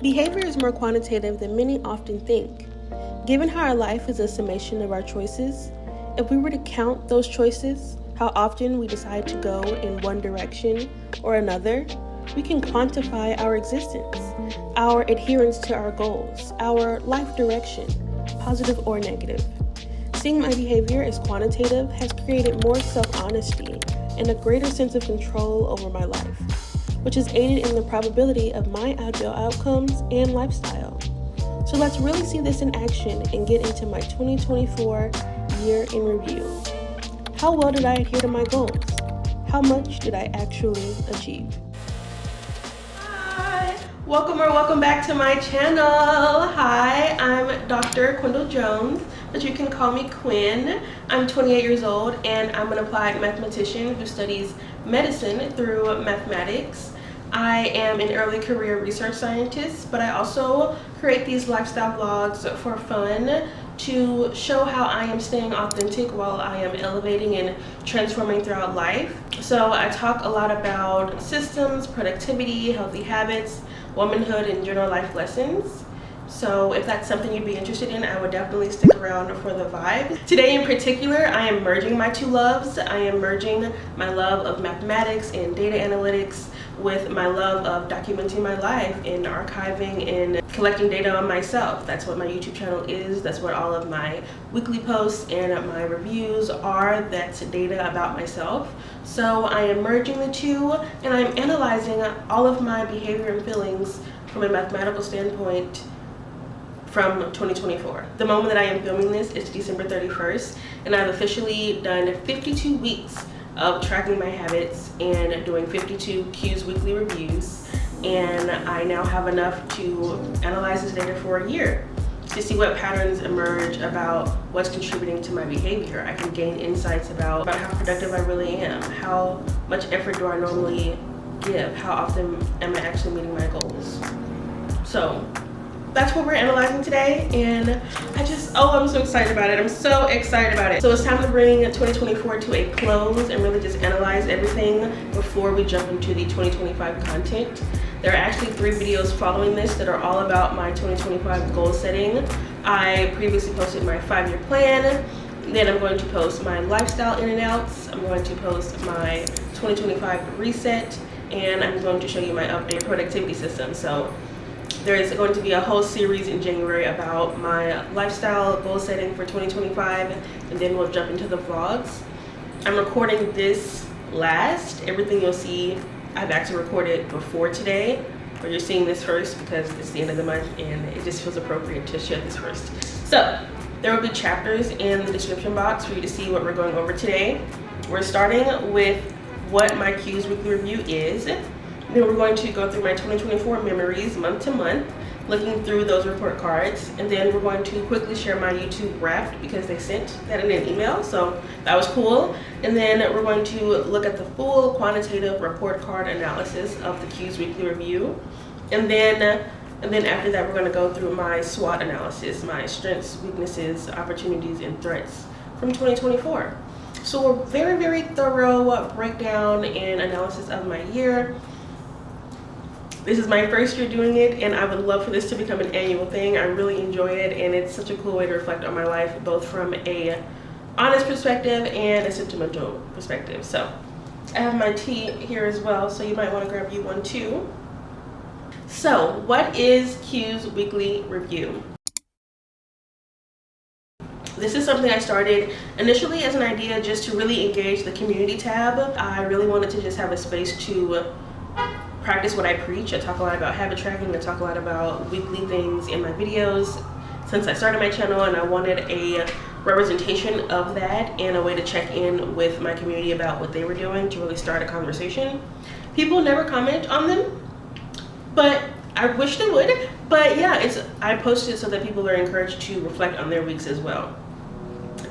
Behavior is more quantitative than many often think. Given how our life is a summation of our choices, if we were to count those choices, how often we decide to go in one direction or another, we can quantify our existence, our adherence to our goals, our life direction, positive or negative. Seeing my behavior as quantitative has created more self-honesty and a greater sense of control over my life, which has aided in the probability of my ideal outcomes and lifestyle. So let's really see this in action and get into my 2024 year in review. How well did I adhere to my goals? How much did I actually achieve? Hi, welcome back to my channel. Hi, I'm Dr. Quindle Jones, but you can call me Quin. I'm 28 years old and I'm an applied mathematician who studies medicine through mathematics. I am an early career research scientist, but I also create these lifestyle vlogs for fun to show how I am staying authentic while I am elevating and transforming throughout life. So I talk a lot about systems, productivity, healthy habits, womanhood, and general life lessons. So if that's something you'd be interested in, I would definitely stick around for the vibe. Today in particular, I am merging my two loves. I am merging my love of mathematics and data analytics with my love of documenting my life and archiving and collecting data on myself. That's what my YouTube channel is. That's what all of my weekly posts and my reviews are. That's data about myself. So I am merging the two and I'm analyzing all of my behavior and feelings from a mathematical standpoint from 2024. The moment that I am filming this is December 31st, and I've officially done 52 weeks of tracking my habits and doing 52 Q's weekly reviews, and I now have enough to analyze this data for a year to see what patterns emerge about what's contributing to my behavior. I can gain insights about how productive I really am, how much effort do I normally give, how often am I actually meeting my goals. So that's what we're analyzing today, and I'm so excited about it. I'm so excited about it. So it's time to bring 2024 to a close and really just analyze everything before we jump into the 2025 content. There are actually 3 videos following this that are all about my 2025 goal setting. I previously posted my 5-year plan. Then I'm going to post my lifestyle in and outs. I'm going to post my 2025 reset, and I'm going to show you my updated productivity system. So there is going to be a whole series in January about my lifestyle goal setting for 2025, and then we'll jump into the vlogs. I'm recording this last. Everything you'll see, I've actually recorded before today, but you're seeing this first because it's the end of the month and it just feels appropriate to share this first. So there will be chapters in the description box for you to see what we're going over today. We're starting with what my Q's weekly review is. Then we're going to go through my 2024 memories month to month, looking through those report cards. And then we're going to quickly share my YouTube Wrapped because they sent that in an email, so that was cool. And then we're going to look at the full quantitative report card analysis of the Q's weekly review. And then after that, we're going to go through my SWOT analysis, my strengths, weaknesses, opportunities, and threats from 2024. So a very, very thorough breakdown and analysis of my year. This is my first year doing it, and I would love for this to become an annual thing. I really enjoy it, and it's such a cool way to reflect on my life, both from a honest perspective and a sentimental perspective. So I have my tea here as well, so you might want to grab you one too. So what is Q's weekly review? This is something I started initially as an idea just to really engage the community tab. I really wanted to just have a space to practice what I preach. I talk a lot about habit tracking. I talk a lot about weekly things in my videos since I started my channel, and I wanted a representation of that and a way to check in with my community about what they were doing to really start a conversation. People never comment on them, but I wish they would. But yeah, I posted so that people are encouraged to reflect on their weeks as well.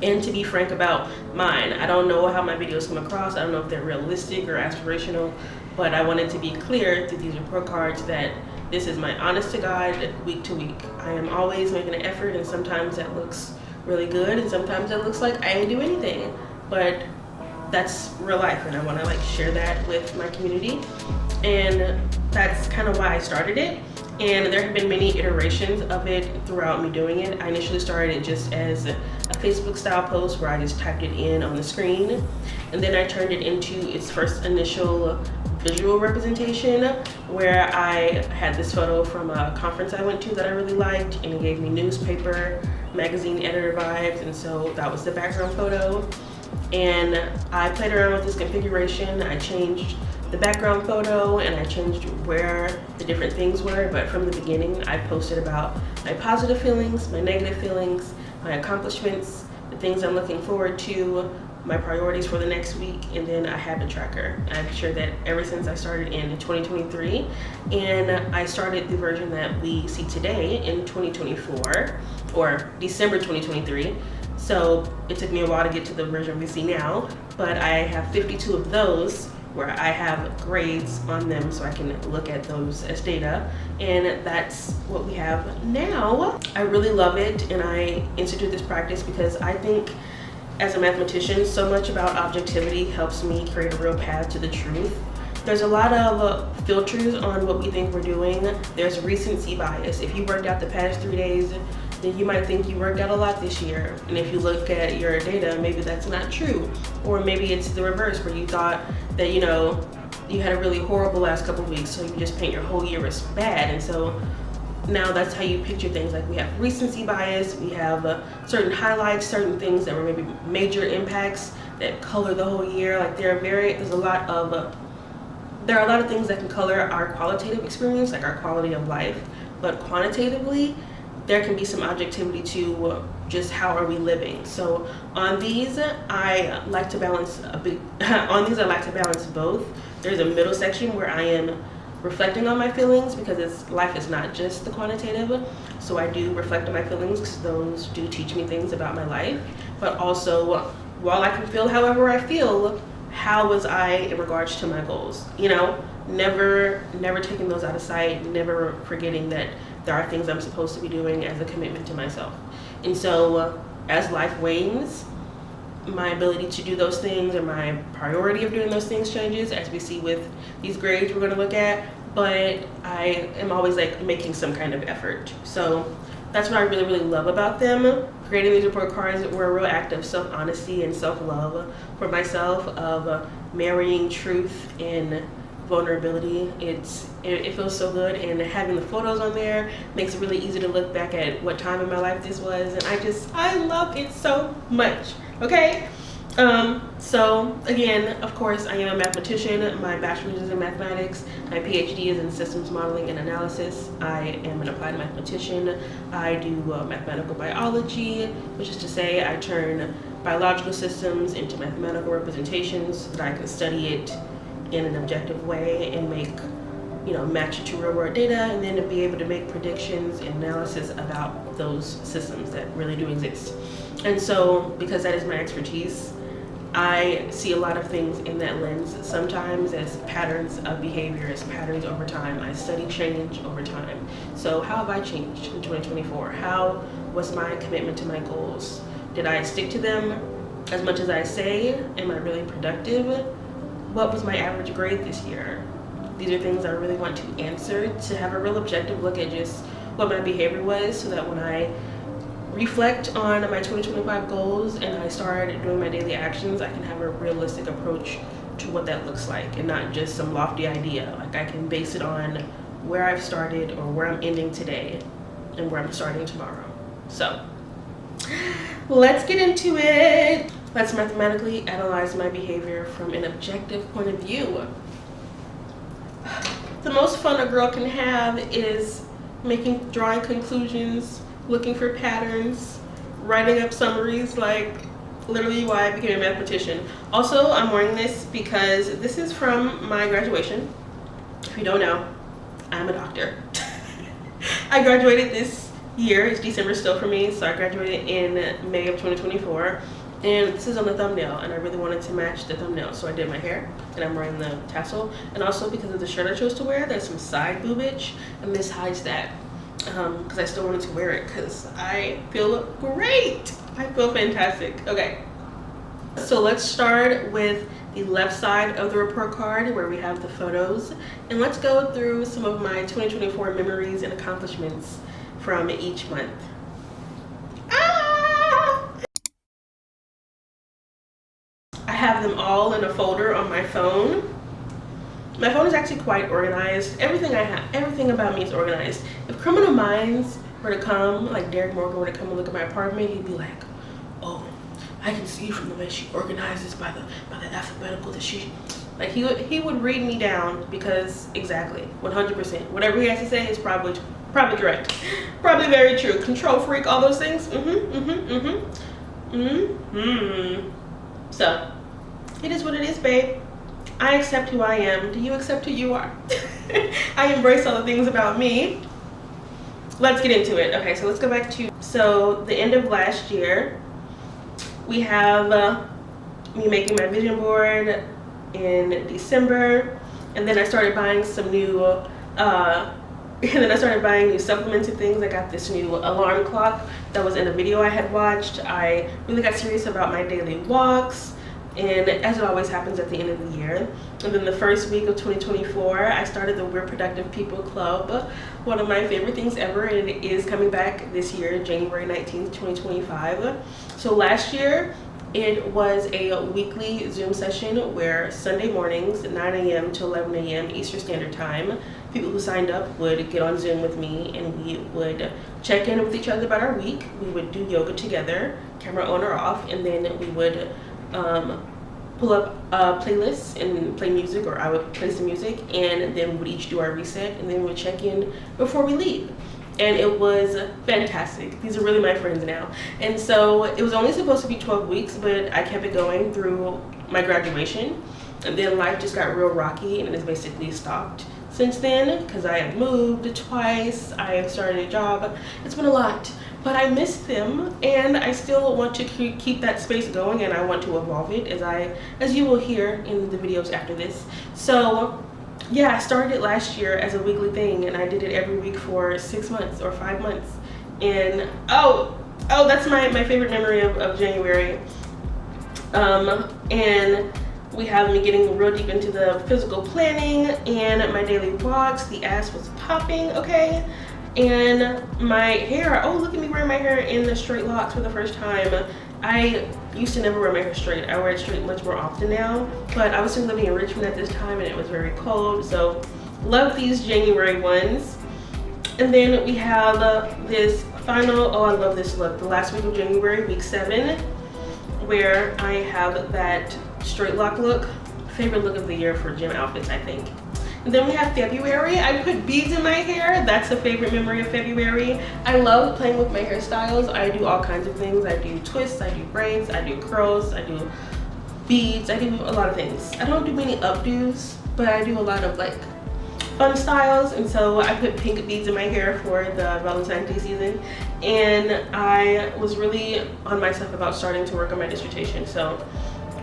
And to be frank about mine, I don't know how my videos come across. I don't know if they're realistic or aspirational, but I wanted to be clear through these report cards that this is my honest to God week to week. I am always making an effort, and sometimes that looks really good and sometimes it looks like I didn't do anything, but that's real life, and I want to share that with my community. And that's kind of why I started it. And there have been many iterations of it throughout me doing it. I initially started it just as a Facebook style post where I just typed it in on the screen, and then I turned it into its first initial visual representation where I had this photo from a conference I went to that I really liked, and it gave me newspaper, magazine editor vibes, and so that was the background photo. And I played around with this configuration. I changed the background photo and I changed where the different things were, but from the beginning I posted about my positive feelings, my negative feelings, my accomplishments, the things I'm looking forward to, my priorities for the next week, and then I had a tracker. I've shared that ever since I started in 2023, and I started the version that we see today in 2024, or December 2023. So it took me a while to get to the version we see now, but I have 52 of those where I have grades on them so I can look at those as data, and that's what we have now. I really love it, and I institute this practice because I think as a mathematician, so much about objectivity helps me create a real path to the truth. There's a lot of filters on what we think we're doing. There's recency bias. If you worked out the past 3 days, then you might think you worked out a lot this year. And if you look at your data, maybe that's not true. Or maybe it's the reverse, where you thought that, you know, you had a really horrible last couple of weeks, so you just paint your whole year as bad. And so now that's how you picture things. Like, we have recency bias, we have certain highlights, certain things that were maybe major impacts that color the whole year. Like, there are a lot of things that can color our qualitative experience, like our quality of life, but quantitatively, there can be some objectivity to just how are we living. So on these, I like to balance both. There's a middle section where I am reflecting on my feelings, because life is not just the quantitative. So I do reflect on my feelings because those do teach me things about my life. But also, while I can feel however I feel, how was I in regards to my goals? You know, never taking those out of sight, never forgetting that there are things I'm supposed to be doing as a commitment to myself. And so as life wanes, my ability to do those things, or my priority of doing those things, changes, as we see with these grades we're going to look at, but I am always like making some kind of effort. So that's what I really, really love about them. Creating these report cards were a real act of self-honesty and self-love for myself, of marrying truth and vulnerability. It feels so good, and having the photos on there makes it really easy to look back at what time in my life this was, and I love it so much. Okay, so again, of course, I am a mathematician. My bachelor's is in mathematics. My PhD is in systems modeling and analysis. I am an applied mathematician. I do mathematical biology, which is to say I turn biological systems into mathematical representations so that I can study it in an objective way and match it to real world data, and then to be able to make predictions and analysis about those systems that really do exist. And so, because that is my expertise, I see a lot of things in that lens, sometimes as patterns of behavior, as patterns over time. I study change over time. So how have I changed in 2024? How was my commitment to my goals? Did I stick to them as much as I say? Am I really productive? What was my average grade this year? These are things I really want to answer, to have a real objective look at just what my behavior was, so that when I reflect on my 2025 goals and I start doing my daily actions, I can have a realistic approach to what that looks like, and not just some lofty idea. Like, I can base it on where I've started, or where I'm ending today, and where I'm starting tomorrow. So let's get into it. Let's mathematically analyze my behavior from an objective point of view. The most fun a girl can have is drawing conclusions, looking for patterns, writing up summaries, like literally why I became a mathematician. Also, I'm wearing this because this is from my graduation. If you don't know, I'm a doctor. I graduated this year. It's December still for me, so I graduated in May of 2024. And this is on the thumbnail, and I really wanted to match the thumbnail, so I did my hair, and I'm wearing the tassel. And also, because of the shirt I chose to wear, there's some side boobage, and this hides that, because I still wanted to wear it, because I feel great. I feel fantastic. Okay. So let's start with the left side of the report card where we have the photos, and let's go through some of my 2024 memories and accomplishments from each month. I have them all in a folder on my phone. My phone is actually quite organized. Everything I have, everything about me is organized. If Criminal Minds were to come, like Derek Morgan were to come and look at my apartment, he'd be like, oh, I can see from the way she organizes by the alphabetical that she, like he would read me down, because exactly, 100%. Whatever he has to say is probably correct. Probably very true. Control freak, all those things. So, it is what it is, babe. I accept who I am. Do you accept who you are? I embrace all the things about me. Let's get into it. Okay, so let's go back to, so the end of last year, we have me making my vision board in December, and then I started buying some new, supplements and things. I got this new alarm clock that was in a video I had watched. I really got serious about my daily walks, and as it always happens at the end of the year. And then the first week of 2024, I started the We're Productive People Club, one of my favorite things ever, and it is coming back this year, January 19th, 2025. So last year, it was a weekly Zoom session where Sunday mornings, 9 a.m. to 11 a.m. Eastern Standard Time, people who signed up would get on Zoom with me, and we would check in with each other about our week. We would do yoga together, camera on or off, and then we would pull up playlists and play music, or I would play some music, and then we would each do our reset, and then we would check in before we leave. And it was fantastic. These are really my friends now. And so it was only supposed to be 12 weeks, but I kept it going through my graduation. And then life just got real rocky, and it's basically stopped since then, because I have moved twice, I have started a job. It's been a lot, but I miss them, and I still want to keep that space going, and I want to evolve it, as you will hear in the videos after this. So yeah, I started it last year as a weekly thing, and I did it every week for 6 months or 5 months. And oh, that's my favorite memory of January. And we have me getting real deep into the physical planning and my daily walks. The ass was popping, okay? And my hair, oh, look at me wearing my hair in the straight locks for the first time. I used to never wear my hair straight. I wear it straight much more often now, but I was still living in Richmond at this time, and it was very cold, so love these January ones. And then we have this final, oh, I love this look, the last week of January, week 7, where I have that straight lock look. Favorite look of the year for gym outfits, I think. And then we have February. I put beads in my hair. That's a favorite memory of February. I love playing with my hairstyles. I do all kinds of things. I do twists, I do braids, I do curls, I do beads, I do a lot of things. I don't do many updos, but I do a lot of like fun styles. And so I put pink beads in my hair for the Valentine's Day season. And I was really on myself about starting to work on my dissertation. So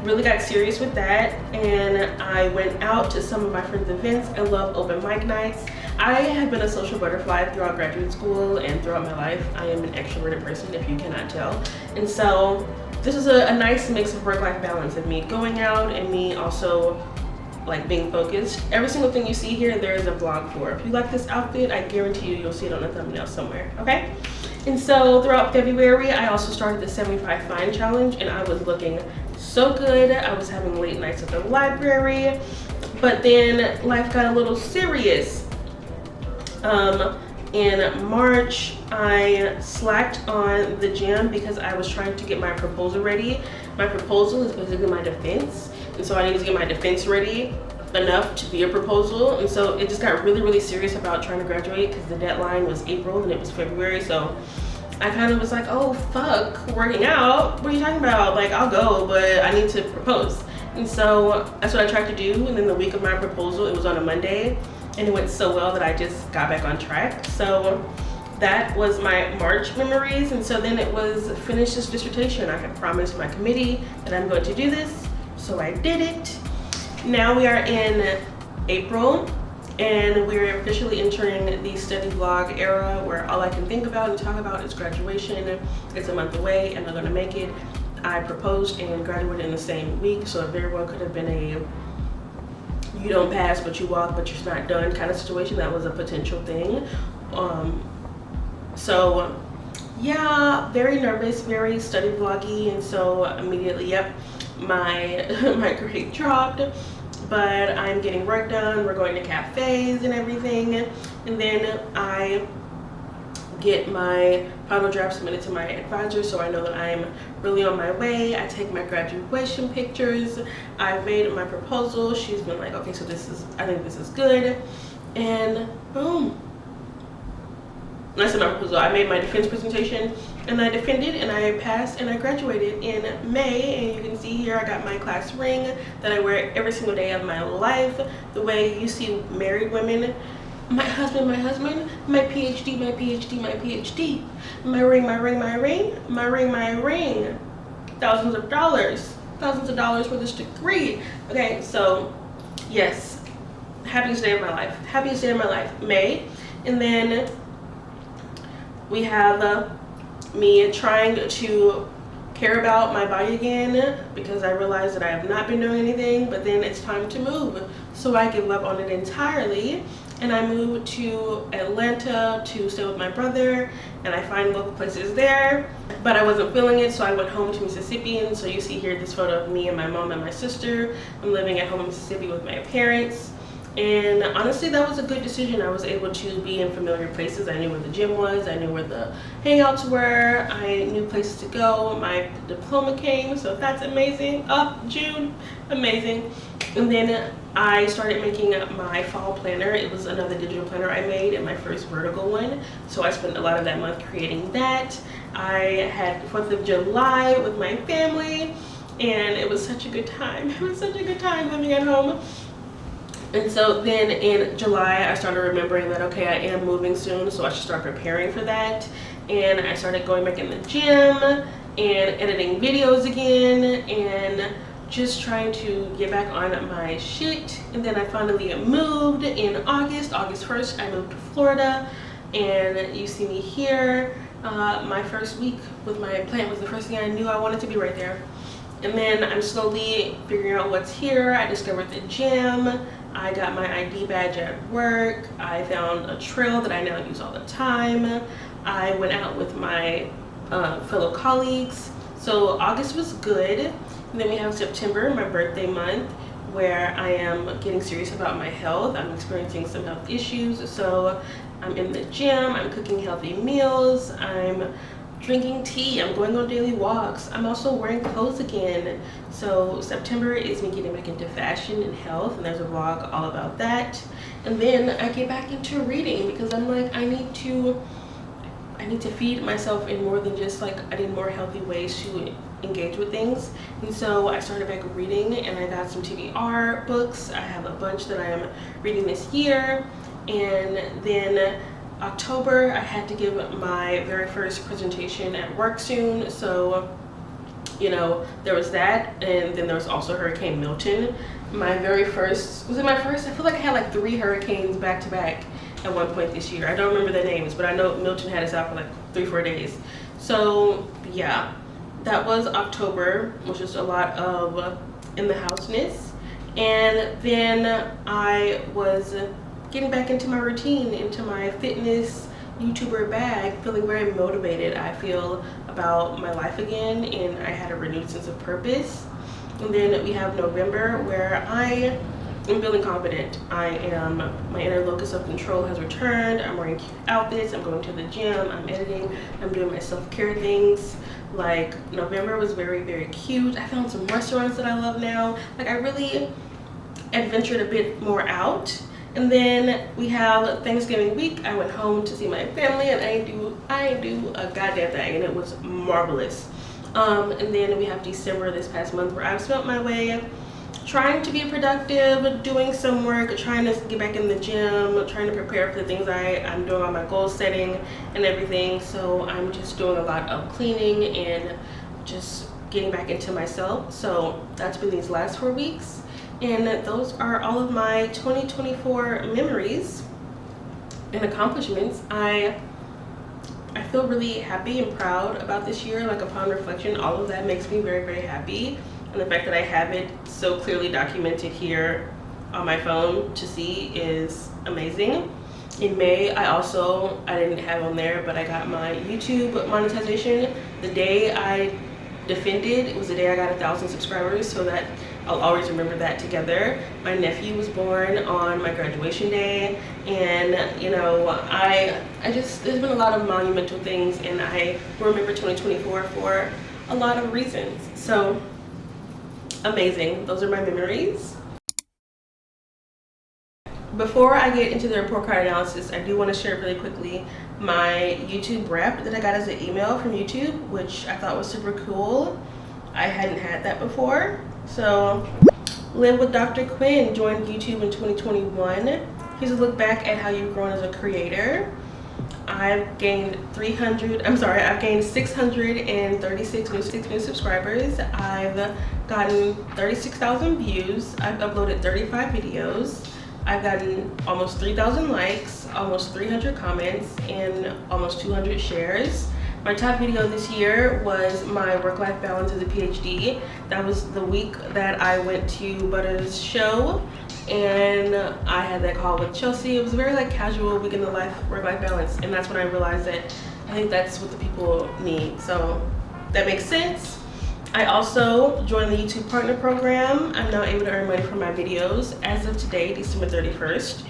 really got serious with that, and I went out to some of my friends' events. I love open mic nights. I have been a social butterfly throughout graduate school and throughout my life. I am an extroverted person, if you cannot tell. And so this is a nice mix of work-life balance of me going out and me also like being focused. Every single thing you see here, there is a vlog for. If you like this outfit, I guarantee you'll see it on the thumbnail somewhere, okay? And so throughout February, I also started the 75 Fine Challenge, and I was looking so good. I was having late nights at the library, but then life got a little serious. In March, I slacked on the gym because I was trying to get my proposal ready. My proposal is basically my defense, and so I needed to get my defense ready enough to be a proposal. And so it just got really, really serious about trying to graduate, because the deadline was April and it was February. So I kind of was like, oh fuck, working out, what are you talking about? Like, I'll go, but I need to propose. And so that's what I tried to do. And then the week of my proposal, it was on a Monday, and it went so well that I just got back on track. So that was my March memories. And so then it was finish this dissertation. I had promised my committee that I'm going to do this, so I did it. Now we are in April, and we're officially entering the study vlog era, where all I can think about and talk about is graduation. It's a month away, and I'm gonna make it. I proposed and graduated in the same week, so it very well could have been a you don't pass but you walk but you're not done kind of situation. That was a potential thing. So yeah, very nervous, very study vloggy, and so immediately, yep, my my grade dropped. But I'm getting work done, we're going to cafes and everything, and then I get my final draft submitted to my advisor, so I know that I'm really on my way. I take my graduation pictures, I made my proposal, she's been like, okay, so this is, I think this is good, and boom. I said my proposal, I made my defense presentation, and I defended, and I passed, and I graduated in May. And you can see here I got my class ring that I wear every single day of my life, the way you see married women. My husband, my PhD, my PhD, my PhD, my ring, my ring, my ring, my ring, my ring. Thousands of dollars for this degree. Okay, so yes, happiest day of my life, May. And then we have me trying to care about my body again, because I realized that I have not been doing anything, but then it's time to move. So I give up on it entirely, and I moved to Atlanta to stay with my brother, and I find local places there, but I wasn't feeling it, so I went home to Mississippi. And so you see here this photo of me and my mom and my sister. I'm living at home in Mississippi with my parents. And honestly, that was a good decision. I was able to be in familiar places. I knew where the gym was, I knew where the hangouts were, I knew places to go. My diploma came, so that's amazing. Oh, June, amazing. And then I started making my fall planner. It was another digital planner I made, and my first vertical one. So I spent a lot of that month creating that. I had 4th of July with my family, and it was such a good time. It was such a good time living at home. And so then in July, I started remembering that, okay, I am moving soon, so I should start preparing for that. And I started going back in the gym and editing videos again, and just trying to get back on my shit. And then I finally moved in August 1st, I moved to Florida, and you see me here. My first week with my plant was the first thing I knew. I wanted to be right there. And then I'm slowly figuring out what's here. I discovered the gym. I got my ID badge at work. I found a trail that I now use all the time. I went out with my fellow colleagues. So August was good. And then we have September, my birthday month, where I am getting serious about my health. I'm experiencing some health issues. So I'm in the gym, I'm cooking healthy meals, I'm drinking tea, I'm going on daily walks, I'm also wearing clothes again. So September is me getting back into fashion and health, and there's a vlog all about that. And then I get back into reading, because I'm like, I need to feed myself in more than just like, I need more healthy ways to engage with things. And so I started back reading, and I got some TBR books. I have a bunch that I am reading this year. And then October, I had to give my very first presentation at work soon, so you know, there was that. And then there was also Hurricane Milton. My very first, was it my first? I feel like I had like 3 hurricanes back to back at one point this year. I don't remember their names, but I know Milton had us out for like 3-4 days. So yeah, that was October, which is a lot of in the houseness. And then I was getting back into my routine, into my fitness YouTuber bag, feeling very motivated. I feel about my life again, and I had a renewed sense of purpose. And then we have November, where I am feeling confident. my inner locus of control has returned. I'm wearing cute outfits, I'm going to the gym, I'm editing, I'm doing my self-care things. Like, November was very, very cute. I found some restaurants that I love now. Like, I really adventured a bit more out. And then we have Thanksgiving week. I went home to see my family, and I do a goddamn thing, and it was marvelous. And then we have December, this past month, where I've spent my way trying to be productive, doing some work, trying to get back in the gym, trying to prepare for the things I'm doing on my goal setting and everything. So I'm just doing a lot of cleaning and just getting back into myself. So that's been these last 4 weeks. And those are all of my 2024 memories and accomplishments. I I feel really happy and proud about this year. Like, upon reflection, all of that makes me very, very happy. And the fact that I have it so clearly documented here on my phone to see is amazing. In May, I didn't have on there, but I got my YouTube monetization. The day I defended, it was the day I got 1,000 subscribers, so that I'll always remember that together. My nephew was born on my graduation day, and you know, there's been a lot of monumental things, and I remember 2024 for a lot of reasons. So amazing. Those are my memories. Before I get into the report card analysis, I do want to share really quickly my YouTube rep that I got as an email from YouTube, which I thought was super cool. I hadn't had that before. So, Live with Dr. Quin joined YouTube in 2021. Here's a look back at how you've grown as a creator. I've gained 636 new subscribers. I've gotten 36,000 views. I've uploaded 35 videos. I've gotten almost 3,000 likes, almost 300 comments, and almost 200 shares. My top video this year was my work-life balance as a PhD. That was the week that I went to Butter's show, and I had that call with Chelsea. It was a very casual week in the life, work-life balance, and that's when I realized that I think that's what the people need. So that makes sense. I also joined the YouTube Partner Program. I'm now able to earn money from my videos. As of today, December 31st,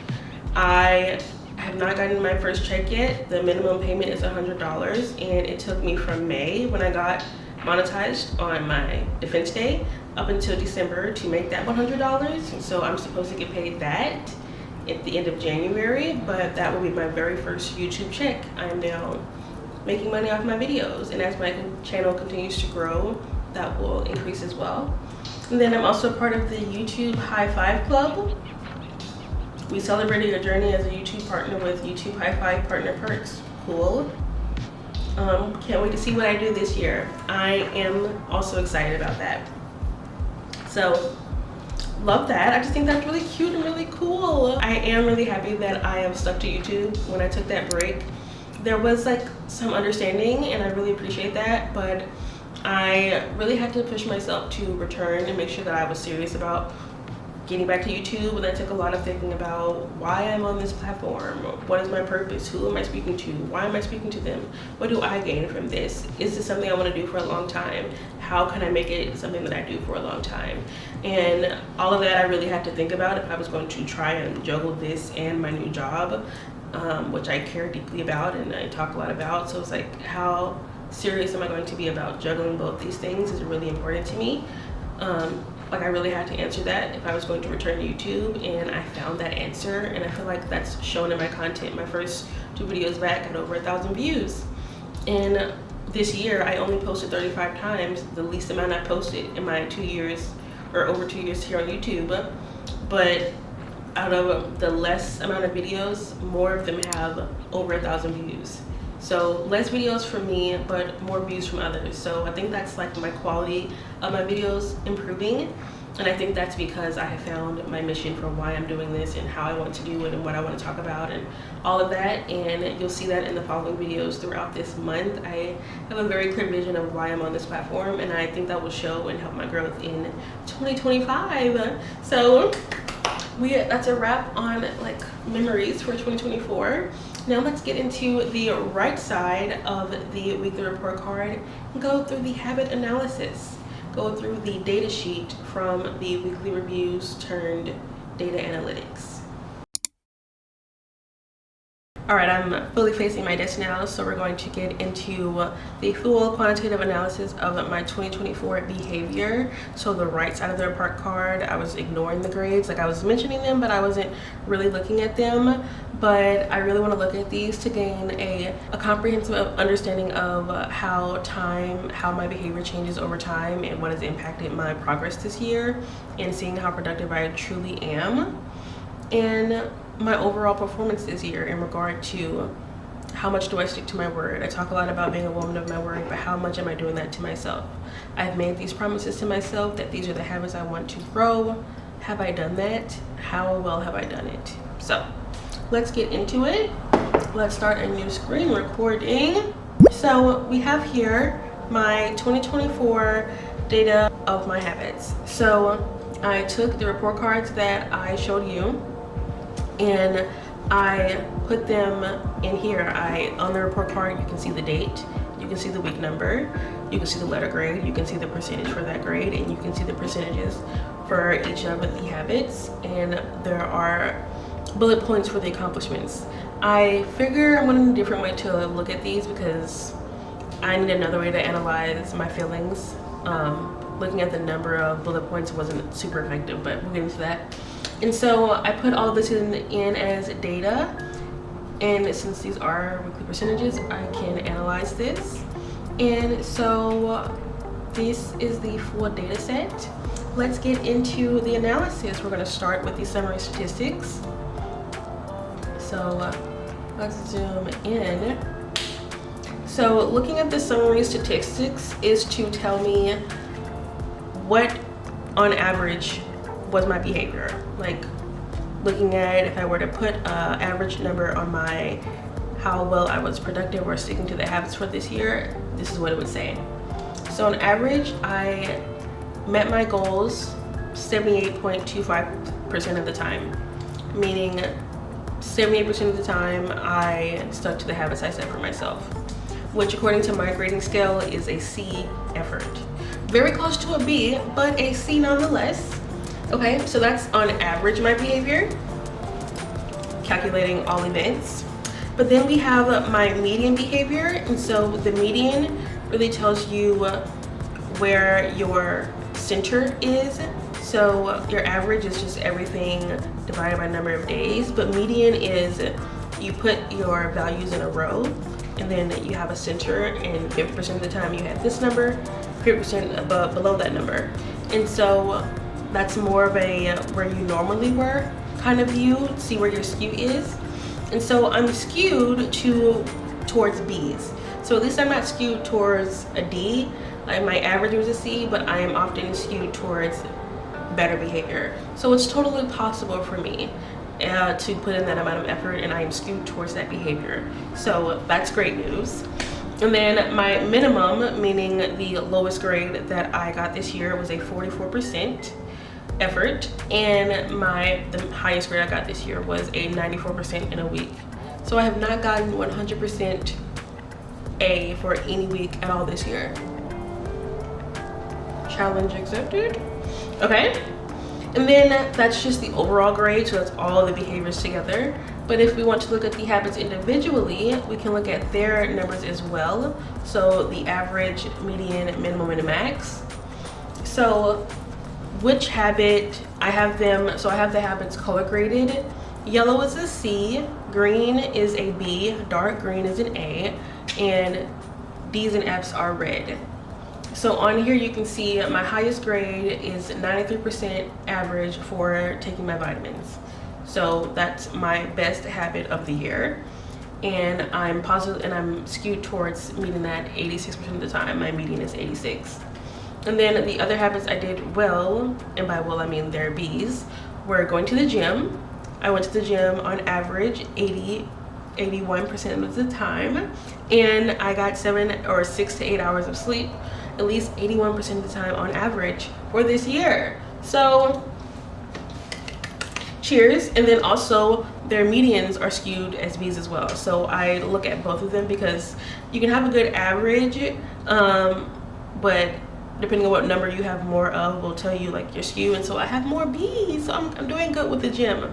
I have not gotten my first check yet. The minimum payment is $100, and it took me from May, when I got monetized on my defense day, up until December to make that $100. And so I'm supposed to get paid that at the end of January, but that will be my very first YouTube check. I am now making money off my videos, and as my channel continues to grow, that will increase as well. And then I'm also part of the YouTube High Five Club. We celebrated your journey as a YouTube partner with YouTube High Five Partner Perks. Cool. Can't wait to see what I do this year. I am also excited about that. So, love that. I just think that's really cute and really cool. I am really happy that I have stuck to YouTube when I took that break. There was some understanding, and I really appreciate that, but I really had to push myself to return and make sure that I was serious about getting back to YouTube. And that took a lot of thinking about why I'm on this platform. What is my purpose? Who am I speaking to? Why am I speaking to them? What do I gain from this? Is this something I want to do for a long time? How can I make it something that I do for a long time? And all of that I really had to think about if I was going to try and juggle this and my new job, which I care deeply about and I talk a lot about. So it's how serious am I going to be about juggling both these things is really important to me. I really had to answer that if I was going to return to YouTube, and I found that answer, and I feel like that's shown in my content. My first 2 videos back had over 1,000 views, and this year I only posted 35 times, the least amount I posted in my 2 years or over 2 years here on YouTube. But out of the less amount of videos, more of them have over 1,000 views. So less videos from me, but more views from others. So I think that's my quality of my videos improving. And I think that's because I have found my mission for why I'm doing this and how I want to do it and what I want to talk about and all of that. And you'll see that in the following videos throughout this month. I have a very clear vision of why I'm on this platform, and I think that will show and help my growth in 2025. So that's a wrap on memories for 2024. Now let's get into the right side of the weekly report card and go through the habit analysis. Go through the data sheet from the weekly reviews turned data analytics. All right, I'm fully facing my desk now, so we're going to get into the full quantitative analysis of my 2024 behavior. So the right side of the report card, I was ignoring the grades. I was mentioning them, but I wasn't really looking at them. But I really want to look at these to gain a comprehensive understanding of how my behavior changes over time and what has impacted my progress this year, and seeing how productive I truly am. And my overall performance this year in regard to how much do I stick to my word. I talk a lot about being a woman of my word, but how much am I doing that to myself? I've made these promises to myself that these are the habits I want to grow. Have I done that? How well have I done it? So let's get into it. let's start a new screen recording. So we have here my 2024 data of my habits. So I took the report cards that I showed you and I put them in here. On the report card, you can see the date, you can see the week number, you can see the letter grade, you can see the percentage for that grade, and you can see the percentages for each of the habits, and there are bullet points for the accomplishments. I figure I'm going to a different way to look at these because I need another way to analyze my feelings. Looking at the number of bullet points wasn't super effective, but we'll get into that. And so I put all of this in as data, and since these are weekly percentages, I can analyze this. And so this is the full data set. Let's get into the analysis. We're going to start with the summary statistics. So let's zoom in. So looking at the summary statistics is to tell me what on average was my behavior. Like looking at if I were to put an average number on my how well I was productive or sticking to the habits for this year, this is what it would say. So on average, I met my goals 78.25% of the time, meaning 78% of the time I stuck to the habits I set for myself, which according to my grading scale is a C effort. Very close to a B, but a C nonetheless. Okay, so that's on average my behavior, calculating all events. But then we have my median behavior, and so the median really tells you where your center is. So your average is just everything divided by number of days, but median is you put your values in a row and then you have a center, and 50% of the time you have this number, 50% below that number. And so that's more of a where you normally were kind of view, see where your skew is. And so I'm skewed towards B's. So at least I'm not skewed towards a D. Like my average was a C, but I am often skewed towards better behavior. So it's totally possible for me to put in that amount of effort, and I am skewed towards that behavior. So that's great news. And then my minimum, meaning the lowest grade that I got this year, was a 44% effort, and the highest grade I got this year was a 94% in a week. So I have not gotten 100% A for any week at all this year. Challenge accepted. Okay, and then that's just the overall grade, so that's all the behaviors together. But if we want to look at the habits individually, we can look at their numbers as well. So the average, median, minimum, and max. So which habit, I have them, so I have the habits color graded. Yellow is a C, green is a B, dark green is an A, and D's and F's are red. So on here you can see my highest grade is 93% average for taking my vitamins. So that's my best habit of the year. And I'm positive, and I'm skewed towards meeting that 86% of the time. My median is 86. And then the other habits I did well, and by well I mean they're B's, were going to the gym. I went to the gym on average 81% of the time, and I got 6 to 8 hours of sleep at least 81% of the time on average for this year. So cheers. And then also their medians are skewed as B's as well. So I look at both of them because you can have a good average, but depending on what number you have more of will tell you like your skew. And so I have more B's, so I'm doing good with the gym.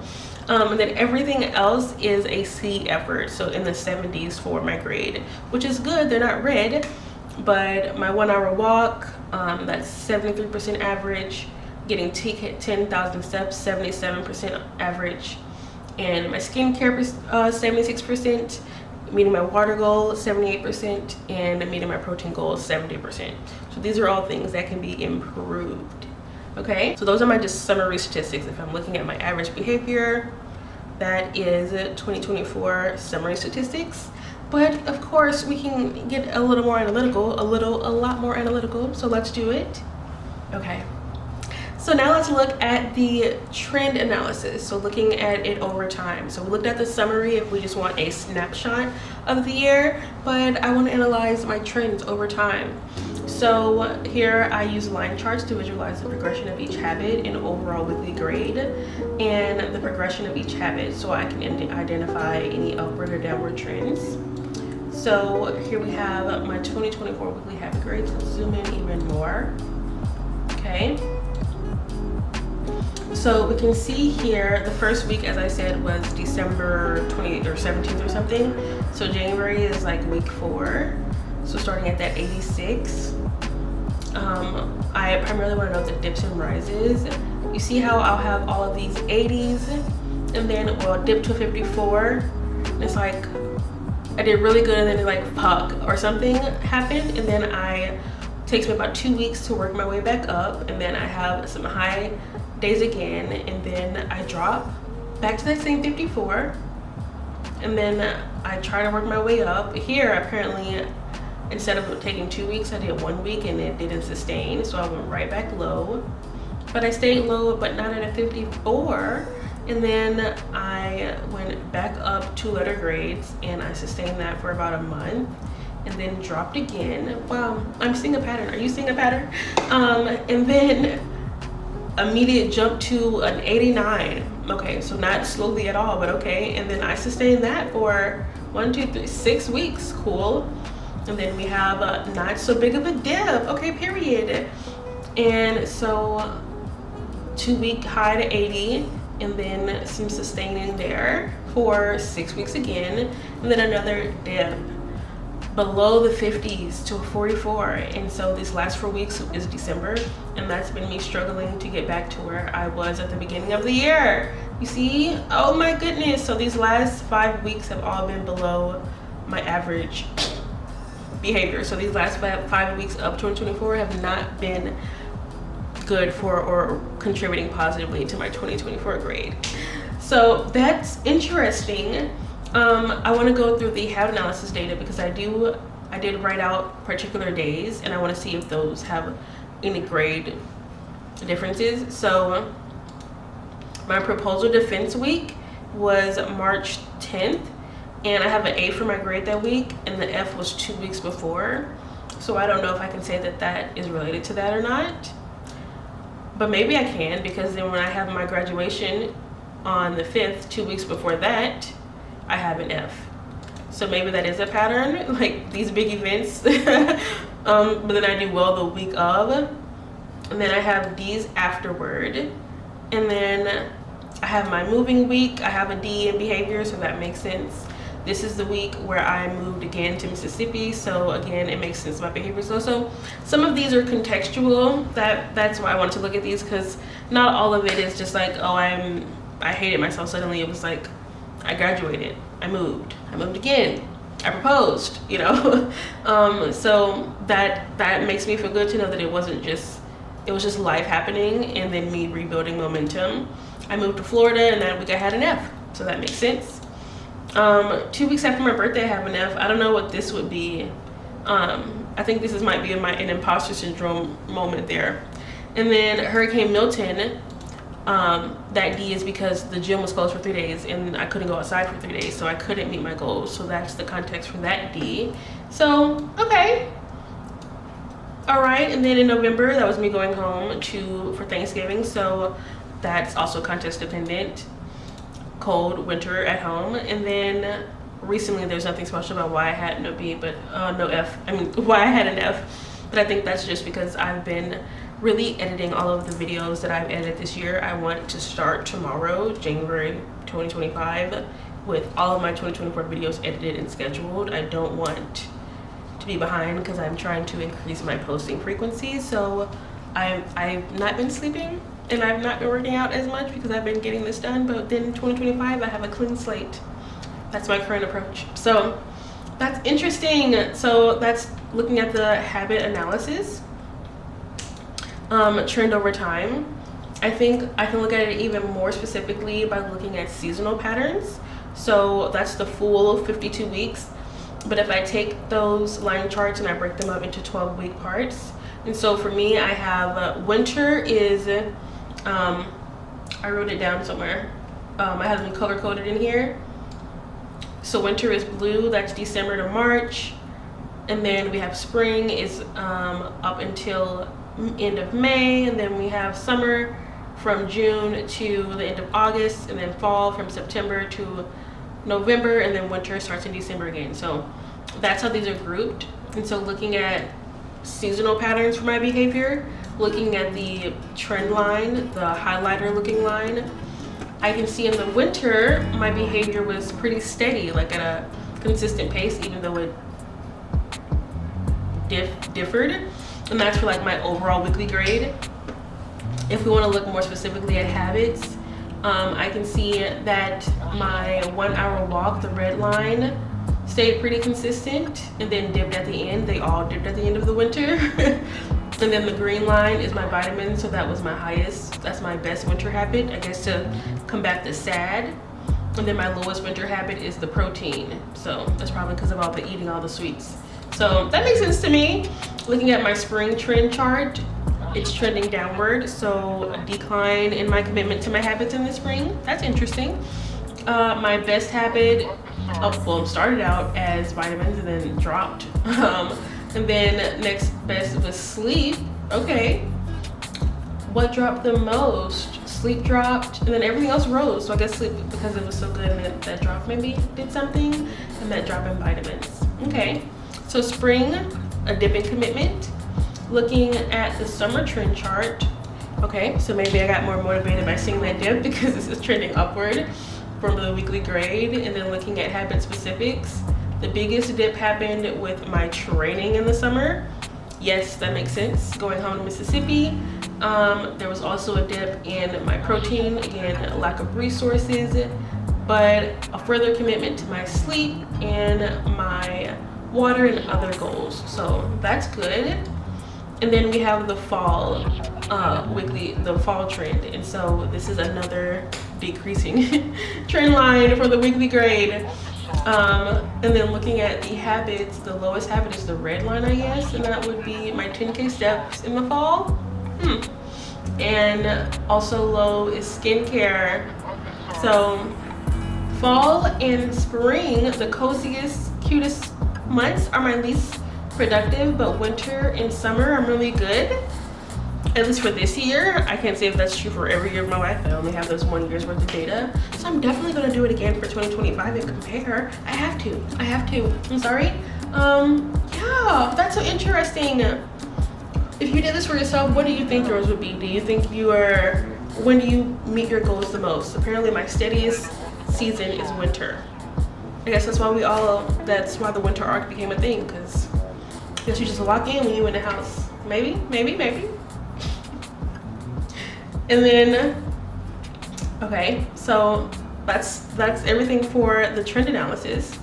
And then everything else is a C effort, so in the 70s for my grade, which is good. They're not red, but my 1 hour walk, that's 73% average. Getting 10,000 steps, 77% average. And my skincare, 76%. Meeting my water goal, 78%, and meeting my protein goal, 70%. So these are all things that can be improved. Okay, so those are my just summary statistics. If I'm looking at my average behavior, that is 2024 summary statistics. But of course, we can get a little more analytical, a lot more analytical. So let's do it. Okay. So So now let's look at the trend analysis. So looking at it over time. So we looked at the summary if we just want a snapshot of the year, but I want to analyze my trends over time. So here I use line charts to visualize the progression of each habit and overall weekly grade and the progression of each habit so I can identify any upward or downward trends. So here we have my 2024 weekly habit grades. Let's zoom in even more. Okay. So we can see here the first week, as I said, was December 20th or 17th or something. So January is like week 4. So starting at that 86. I primarily want to know the dips and rises. You see how I'll have all of these 80s and then we'll dip to 54. And it's like I did really good and then like fuck or something happened, and then it takes me about 2 weeks to work my way back up, and then I have some high days again, and then I drop back to that same 54, and then I try to work my way up. Here apparently instead of taking 2 weeks, I did 1 week and it didn't sustain, so I went right back low, but I stayed low but not at a 54. And then I went back up 2 letter grades and I sustained that for about a month and then dropped again. Wow, I'm seeing a pattern. Are you seeing a pattern? And then immediate jump to an 89. Okay, so not slowly at all, but okay. And then I sustained that for 1, 2, 3, 6 weeks. Cool. And then we have a not so big of a dip. Okay, period. And so 2 week high to 80. And then some sustaining there for 6 weeks again, and then another dip below the 50s to a 44. And so these last 4 weeks is December, and that's been me struggling to get back to where I was at the beginning of the year. You see? Oh my goodness. So these last 5 weeks have all been below my average behavior. So these last 5 weeks of 2024 have not been good for or contributing positively to my 2024 grade. So that's interesting. I want to go through the habit analysis data because I did write out particular days and I want to see if those have any grade differences. So my proposal defense week was March 10th, and I have an A for my grade that week, and the F was 2 weeks before. So I don't know if I can say that that is related to that or not. But maybe I can, because then when I have my graduation on the 5th, 2 weeks before that, I have an F. So maybe that is a pattern, like these big events. But then I do well the week of. And then I have D's afterward. And then I have my moving week. I have a D in behavior, so that makes sense. This is the week where I moved again to Mississippi, so again it makes sense my behavior. So some of these are contextual. That's why I wanted to look at these, because not all of it is just like, oh, I hated myself suddenly. It was like I graduated, I moved again, I proposed, you know. So that makes me feel good to know that it was just life happening and then me rebuilding momentum. I moved to Florida and that week I had an F, so that makes sense. 2 weeks after my birthday I have an F. I don't know what this would be. I think this might be an imposter syndrome moment there. And then Hurricane Milton, that D is because the gym was closed for 3 days and I couldn't go outside for 3 days, so I couldn't meet my goals. So that's the context for that D. So okay, all right. And then in November, that was me going home for Thanksgiving, so that's also context dependent. Cold winter at home. And then recently there's nothing special about why I had no B, but no F. I mean, why I had an F, but I think that's just because I've been really editing all of the videos that I've edited this year. I want to start tomorrow, January 2025, with all of my 2024 videos edited and scheduled. I don't want to be behind because I'm trying to increase my posting frequency. So I've not been sleeping and I've not been working out as much because I've been getting this done. But then in 2025, I have a clean slate. That's my current approach. So that's interesting. So that's looking at the habit analysis. Trend over time. I think I can look at it even more specifically by looking at seasonal patterns. So that's the full 52 weeks. But if I take those line charts and I break them up into 12-week parts, and so for me, I have winter is I wrote it down somewhere. I have them color coded in here. So winter is blue, that's December to March. And then we have spring is up until end of May. And then we have summer from June to the end of August. And then fall from September to November. And then winter starts in December again. So that's how these are grouped. And so looking at seasonal patterns for my behavior, looking at the trend line, the highlighter looking line, I can see in the winter my behavior was pretty steady, like at a consistent pace, even though it differed. And that's for like my overall weekly grade. If we want to look more specifically at habits, I can see that my 1 hour walk, the red line, stayed pretty consistent and then dipped at the end. They all dipped at the end of the winter. And then the green line is my vitamins, so that was my highest. That's my best winter habit, I guess, to combat the SAD. And then my lowest winter habit is the protein. So that's probably because of all the eating all the sweets. So that makes sense to me. Looking at my spring trend chart, it's trending downward. So a decline in my commitment to my habits in the spring. That's interesting. My best habit, started out as vitamins and then dropped. And then next best was sleep. Okay. What dropped the most? Sleep dropped, and then everything else rose. So I guess sleep, because it was so good, and that drop maybe did something, and that drop in vitamins. Okay. So spring, a dip in commitment. Looking at the summer trend chart. Okay, so maybe I got more motivated by seeing that dip because this is trending upward from the weekly grade. And then looking at habit specifics. The biggest dip happened with my training in the summer. Yes, that makes sense. Going home to Mississippi. There was also a dip in my protein, again, lack of resources, but a further commitment to my sleep and my water and other goals. So that's good. And then we have the fall the fall trend. And so this is another decreasing trend line for the weekly grade. And then looking at the habits, the lowest habit is the red line, I guess, and that would be my 10K steps in the fall. And also low is skincare. So fall and spring, the coziest, cutest months, are my least productive, but winter and summer I'm really good. At least for this year. I can't say if that's true for every year of my life. I only have those 1 year's worth of data. So I'm definitely gonna do it again for 2025 and compare. I have to. I'm sorry. Yeah, that's so interesting. If you did this for yourself, what do you think yours would be? Do you think when do you meet your goals the most? Apparently my steadiest season is winter. I guess that's why the winter arc became a thing, because I guess you just walk in when you in the house. Maybe. And then, okay, so that's everything for the trend analysis.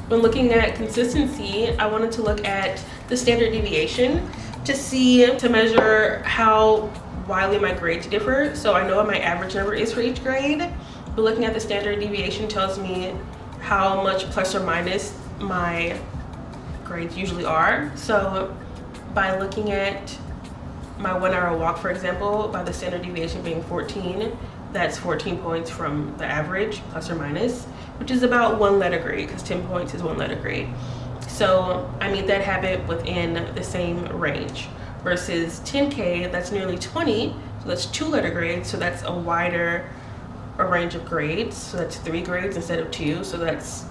When looking at consistency, I wanted to look at the standard deviation to measure how widely my grades differ. So I know what my average number is for each grade, but looking at the standard deviation tells me how much plus or minus my grades usually are. So by looking at my 1 hour walk, for example, by the standard deviation being 14, that's 14 points from the average, plus or minus, which is about 1 letter grade, because 10 points is 1 letter grade. So I meet that habit within the same range. Versus 10K, that's nearly 20, so that's 2 letter grades, so that's a wider range of grades. So that's 3 grades instead of 2, so that's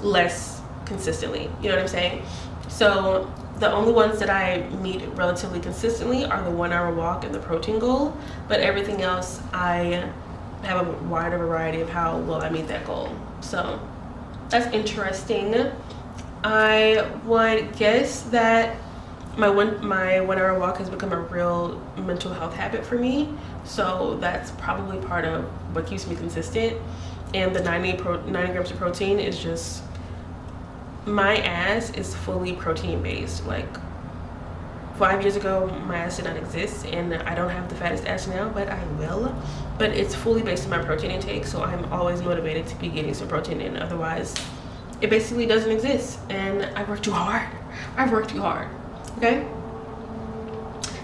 less consistently, you know what I'm saying? So the only ones that I meet relatively consistently are the 1 hour walk and the protein goal, but everything else I have a wider variety of how well I meet that goal. So that's interesting. I would guess that my 1 hour walk has become a real mental health habit for me, so that's probably part of what keeps me consistent. And the 90 grams of protein is just, my ass is fully protein based. Like 5 years ago my ass did not exist, and I don't have the fattest ass now, but I will. But it's fully based on my protein intake, so I'm always motivated to be getting some protein in, otherwise it basically doesn't exist. And I've worked too hard, okay?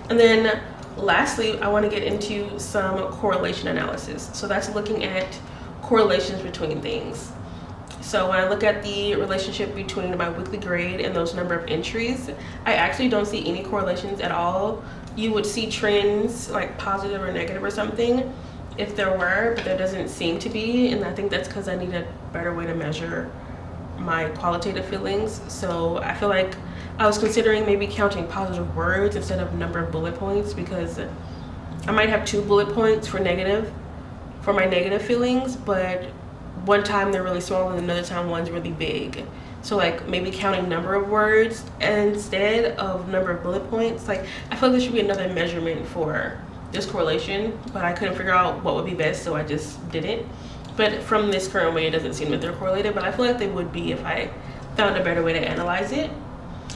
And then lastly, I want to get into some correlation analysis. So that's looking at correlations between things. So when I look at the relationship between my weekly grade and those number of entries, I actually don't see any correlations at all. You would see trends like positive or negative or something if there were, but there doesn't seem to be. And I think that's because I need a better way to measure my qualitative feelings. So I feel like I was considering maybe counting positive words instead of number of bullet points, because I might have 2 bullet points for my negative feelings, but one time they're really small and another time one's really big. So like maybe counting number of words instead of number of bullet points. Like I feel like there should be another measurement for this correlation, but I couldn't figure out what would be best, so I just didn't. But from this current way, it doesn't seem that they're correlated, but I feel like they would be if I found a better way to analyze it.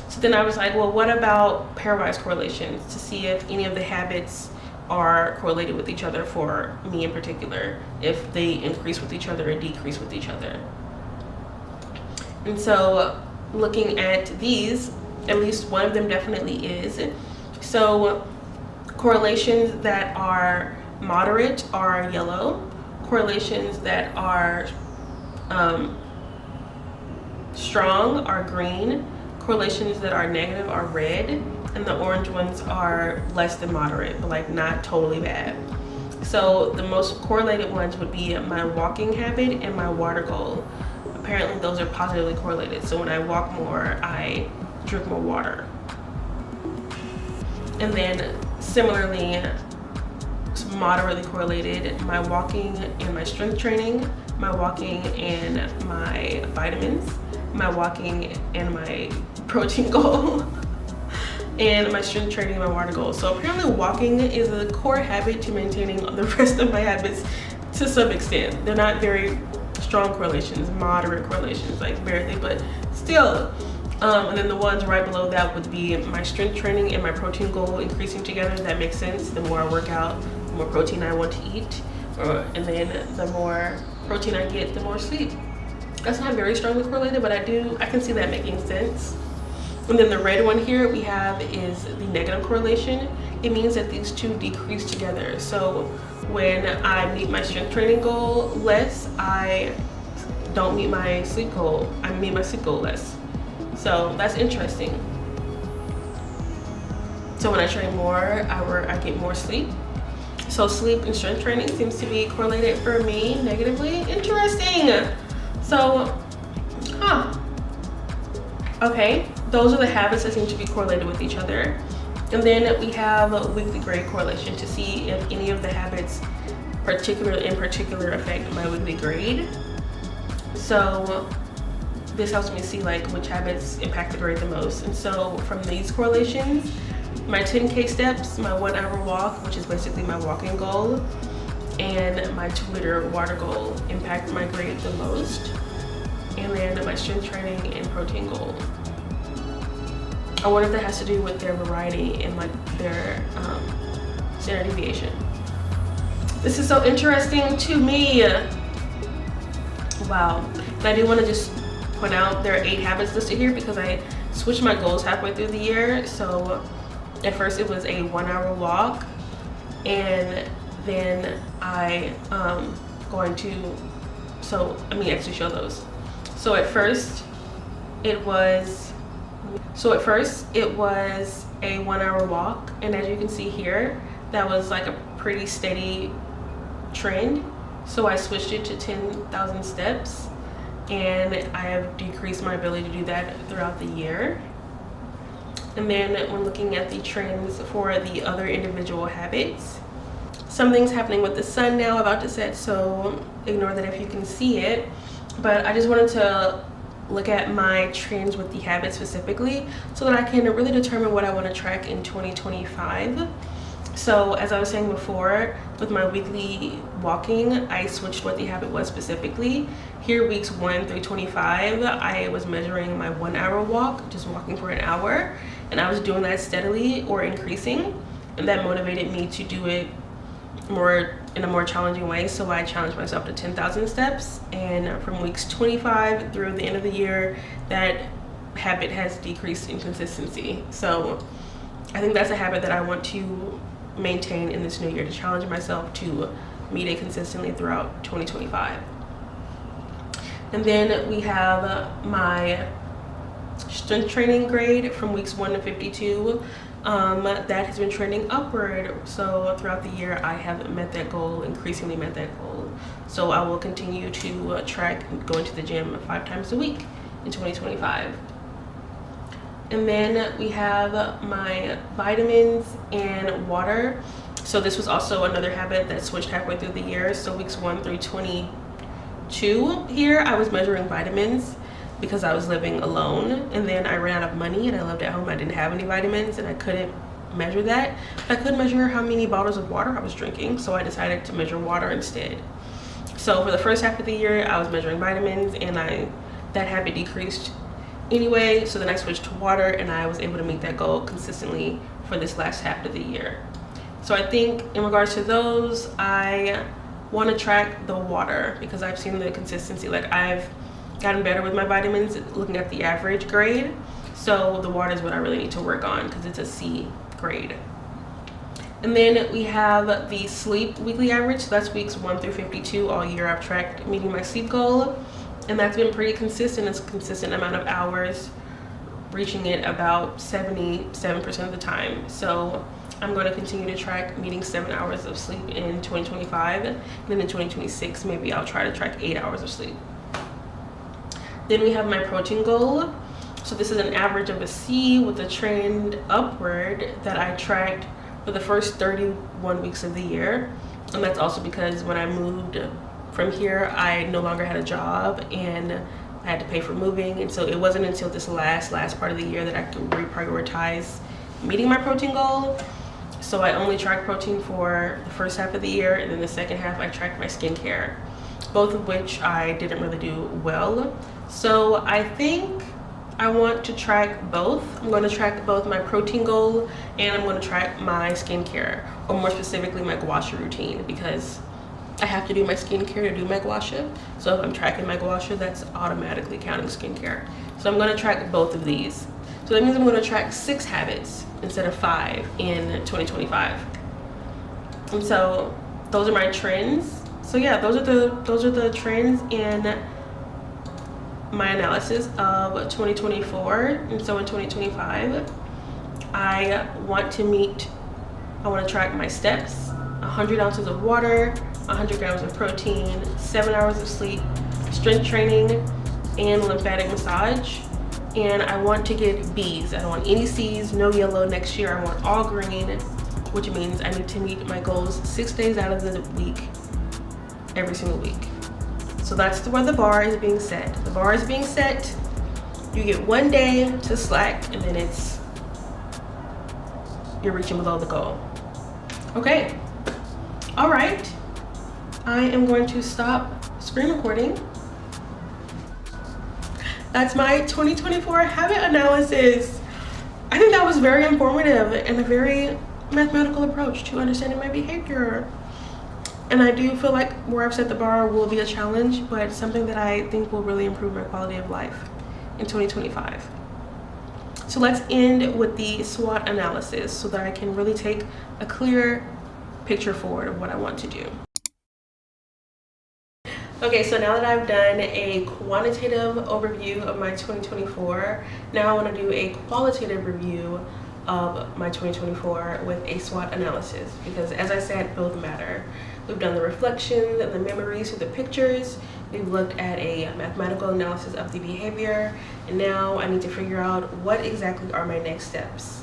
So then I was like, well, what about pairwise correlations to see if any of the habits are correlated with each other for me in particular, if they increase with each other or decrease with each other. And so looking at these, at least one of them definitely is. So correlations that are moderate are yellow. Correlations that are strong are green. Correlations that are negative are red, and the orange ones are less than moderate, but like not totally bad. So the most correlated ones would be my walking habit and my water goal. Apparently those are positively correlated. So when I walk more, I drink more water. And then similarly, moderately correlated, my walking and my strength training, my walking and my vitamins, my walking and my protein goal, and my strength training and my water goal. So apparently walking is a core habit to maintaining the rest of my habits to some extent. They're not very strong correlations, moderate correlations, like barely, but still. And then the ones right below that would be my strength training and my protein goal increasing together. That makes sense. The more I work out, the more protein I want to eat, and then the more protein I get, the more sleep. That's not very strongly correlated, but I can see that making sense. And then the red one here we have is the negative correlation. It means that these two decrease together. So when I meet my strength training goal less, I don't meet my sleep goal. I meet my sleep goal less. So that's interesting. So when I train more, I get more sleep. So sleep and strength training seems to be correlated for me negatively. Interesting. So, okay, those are the habits that seem to be correlated with each other. And then we have a weekly grade correlation to see if any of the habits in particular affect my weekly grade. So this helps me see like which habits impact the grade the most. And so from these correlations, my 10K steps, my 1 hour walk, which is basically my walking goal, and my 2 liter water goal impact my grade the most. And then my strength training and protein goal. I wonder if that has to do with their variety and like their standard deviation. This is so interesting to me. Wow. And I do want to just point out there are 8 habits listed here because I switched my goals halfway through the year. So at first it was a 1 hour walk, and then let me actually show those. So at first it was a 1 hour walk, and as you can see here, that was like a pretty steady trend. So I switched it to 10,000 steps, and I have decreased my ability to do that throughout the year. And then when looking at the trends for the other individual habits, something's happening with the sun now about to set, so ignore that if you can see it. But I just wanted to look at my trends with the habits specifically so that I can really determine what I want to track in 2025. So as I was saying before, with my weekly walking, I switched what the habit was specifically. Here, weeks 1 through 25, I was measuring my 1 hour walk, just walking for an hour, and I was doing that steadily or increasing, and that motivated me to do it in a more challenging way. So I challenged myself to 10,000 steps, and from weeks 25 through the end of the year, that habit has decreased in consistency. So I think that's a habit that I want to maintain in this new year, to challenge myself to meet it consistently throughout 2025. And then we have my strength training grade from weeks 1 to 52. That has been trending upward. So throughout the year, I have met that goal, increasingly met that goal. So I will continue to track going to the gym 5 times a week in 2025. And then we have my vitamins and water. So this was also another habit that switched halfway through the year. So weeks 1 through 22 here, I was measuring vitamins because I was living alone, and then I ran out of money and I lived at home. I didn't have any vitamins and I couldn't measure that. I could measure how many bottles of water I was drinking, so I decided to measure water instead. So for the first half of the year, I was measuring vitamins, and that habit decreased anyway, so then I switched to water, and I was able to meet that goal consistently for this last half of the year. So I think in regards to those, I want to track the water because I've seen the consistency. Like, I've gotten better with my vitamins looking at the average grade, so the water is what I really need to work on because it's a C grade. And then we have the sleep weekly average, so that's weeks 1 through 52. All year I've tracked meeting my sleep goal, and that's been pretty consistent. It's a consistent amount of hours, reaching it about 77% of the time. So I'm going to continue to track meeting 7 hours of sleep in 2025, and then in 2026 maybe I'll try to track 8 hours of sleep. Then we have my protein goal. So this is an average of a C with a trend upward that I tracked for the first 31 weeks of the year. And that's also because when I moved from here, I no longer had a job and I had to pay for moving. And so it wasn't until this last part of the year that I could reprioritize meeting my protein goal. So I only tracked protein for the first half of the year, and then the second half I tracked my skincare, both of which I didn't really do well. So I think I want to track both. I'm going to track both my protein goal and I'm going to track my skincare, or more specifically my gua sha routine, because I have to do my skincare to do my gua sha. So if I'm tracking my gua sha, that's automatically counting skincare. So I'm going to track both of these. So that means I'm going to track 6 habits instead of 5 in 2025. And so those are my trends. So yeah, those are the trends in my analysis of 2024. And so in 2025, I want to track my steps, 100 ounces of water, 100 grams of protein, 7 hours of sleep, strength training, and lymphatic massage. And I want to get B's. I don't want any C's, no yellow next year. I want all green, which means I need to meet my goals 6 days out of the week, every single week. So that's where the bar is being set. The bar is being set. You get 1 day to slack, and then you're reaching below the goal. Okay. All right. I am going to stop screen recording. That's my 2024 habit analysis. I think that was very informative and a very mathematical approach to understanding my behavior. And I do feel like where I've set the bar will be a challenge, but something that I think will really improve my quality of life in 2025. So let's end with the SWOT analysis so that I can really take a clear picture forward of what I want to do. Okay, so now that I've done a quantitative overview of my 2024, now I want to do a qualitative review of my 2024 with a SWOT analysis, because as I said, both matter. We've done the reflections and the memories through the pictures. We've looked at a mathematical analysis of the behavior, and now I need to figure out what exactly are my next steps.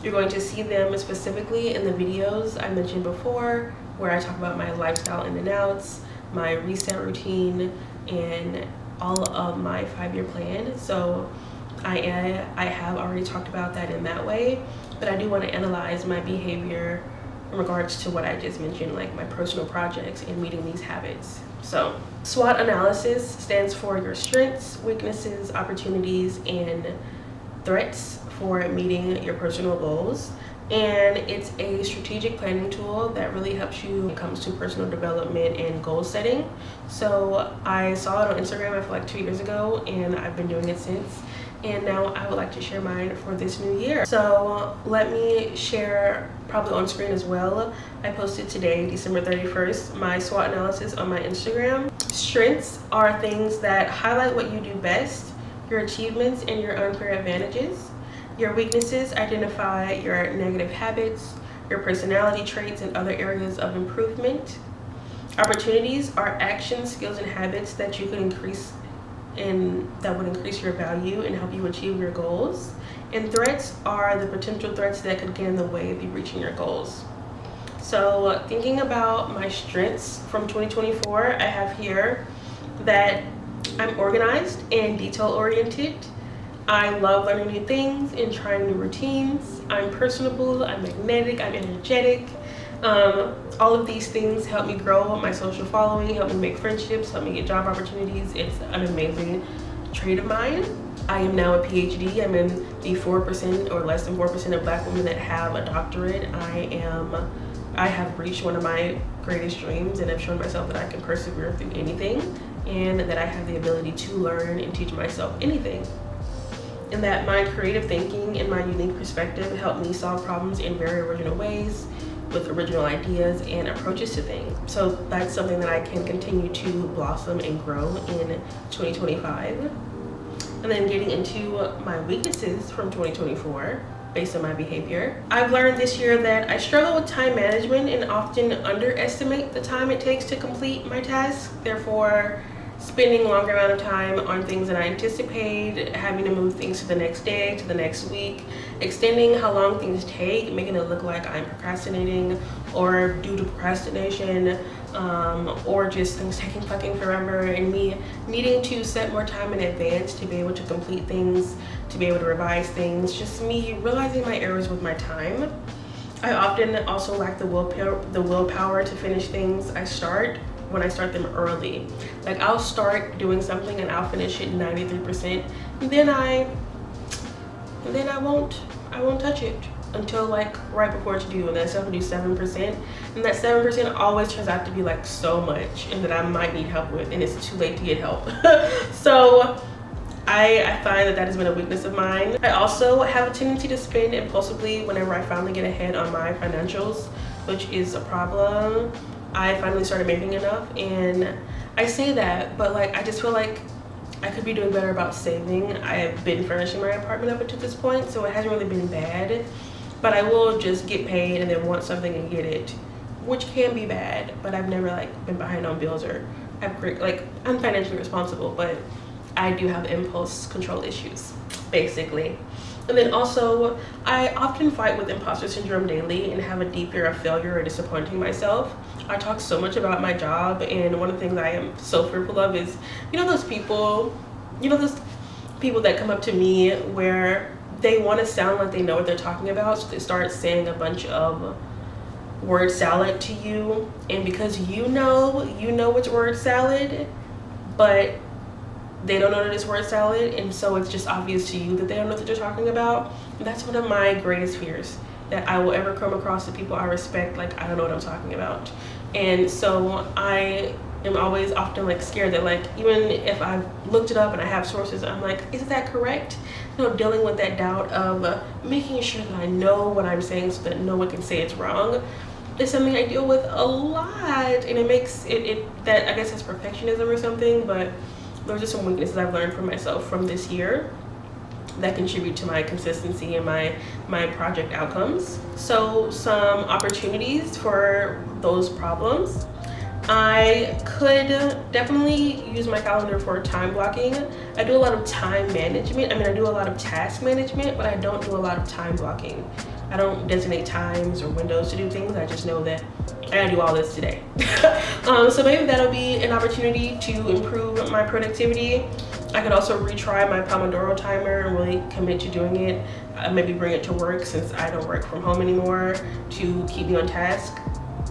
You're going to see them specifically in the videos I mentioned before, where I talk about my lifestyle in and outs, my reset routine, and all of my 5-year plan. So I have already talked about that in that way, but I do want to analyze my behavior in regards to what I just mentioned, like my personal projects and meeting these habits. So SWOT analysis stands for your strengths, weaknesses, opportunities, and threats for meeting your personal goals. And it's a strategic planning tool that really helps you when it comes to personal development and goal setting. So I saw it on Instagram, I feel like 2 years ago, and I've been doing it since. and now I would like to share mine for this new year. So let me share, probably on screen as well, I posted today, December 31st, my SWOT analysis on my Instagram. Strengths are things that highlight what you do best, your achievements and your unfair advantages. Your weaknesses identify your negative habits, your personality traits, and other areas of improvement. Opportunities are actions, skills, and habits that you could increase and that would increase your value and help you achieve your goals. And threats are the potential threats that could get in the way of you reaching your goals. So thinking about my strengths from 2024, I have here that I'm organized and detail oriented. I love learning new things and trying new routines. I'm personable, I'm magnetic, I'm energetic. All of these things help me grow my social following, help me make friendships, help me get job opportunities. It's an amazing trait of mine. I am now a PhD. I'm in the 4% or less than 4% of Black women that have a doctorate. I have reached one of my greatest dreams, and I've shown myself that I can persevere through anything, and that I have the ability to learn and teach myself anything. And that my creative thinking and my unique perspective help me solve problems in very original ways, with original ideas and approaches to things. So that's something that I can continue to blossom and grow in 2025. And then getting into my weaknesses from 2024 based on my behavior. I've learned this year that I struggle with time management and often underestimate the time it takes to complete my tasks. Therefore, spending longer amount of time on things than I anticipate, having to move things to the next day, to the next week, extending how long things take, making it look like I'm procrastinating or due to procrastination, or just things taking fucking forever, and me needing to set more time in advance to be able to complete things, to be able to revise things, just me realizing my errors with my time. I often also lack the willpower to finish things I start when I start them early. Like, I'll start doing something and I'll finish it 93%, and then I won't touch it until like right before it's due, and then I still have to do 7%, and that 7% always turns out to be like so much and that I might need help with, and it's too late to get help. So I find that has been a weakness of mine. I also have a tendency to spend impulsively whenever I finally get ahead on my financials, which is a problem. I finally started making enough, and I say that, but like I just feel like I could be doing better about saving. I have been furnishing my apartment up until this point, so it hasn't really been bad, but I will just get paid and then want something and get it, which can be bad, but I've never like been behind on bills or I'm financially responsible, but I do have impulse control issues, basically. And then also, I often fight with imposter syndrome daily and have a deep fear of failure or disappointing myself. I talk so much about my job, and one of the things I am so fearful of is, those people that come up to me where they want to sound like they know what they're talking about, so they start saying a bunch of word salad to you, and because you know it's word salad, but they don't know that it's word salad, and so it's just obvious to you that they don't know what they're talking about. And that's one of my greatest fears, that I will ever come across the people I respect like I don't know what I'm talking about. And so I am always often like scared that like, even if I've looked it up and I have sources, I'm like, is that correct? Dealing with that doubt of making sure that I know what I'm saying so that no one can say it's wrong is something I deal with a lot, and it makes it that I guess it's perfectionism or something, but those are some weaknesses I've learned from myself from this year that contribute to my consistency and my project outcomes. So some opportunities for those problems. I could definitely use my calendar for time blocking. I do a lot of time management. I do a lot of task management, but I don't do a lot of time blocking. I don't designate times or windows to do things. I just know that I gotta do all this today. So maybe that'll be an opportunity to improve my productivity. I could also retry my Pomodoro timer and really commit to doing it. Maybe bring it to work, since I don't work from home anymore, to keep me on task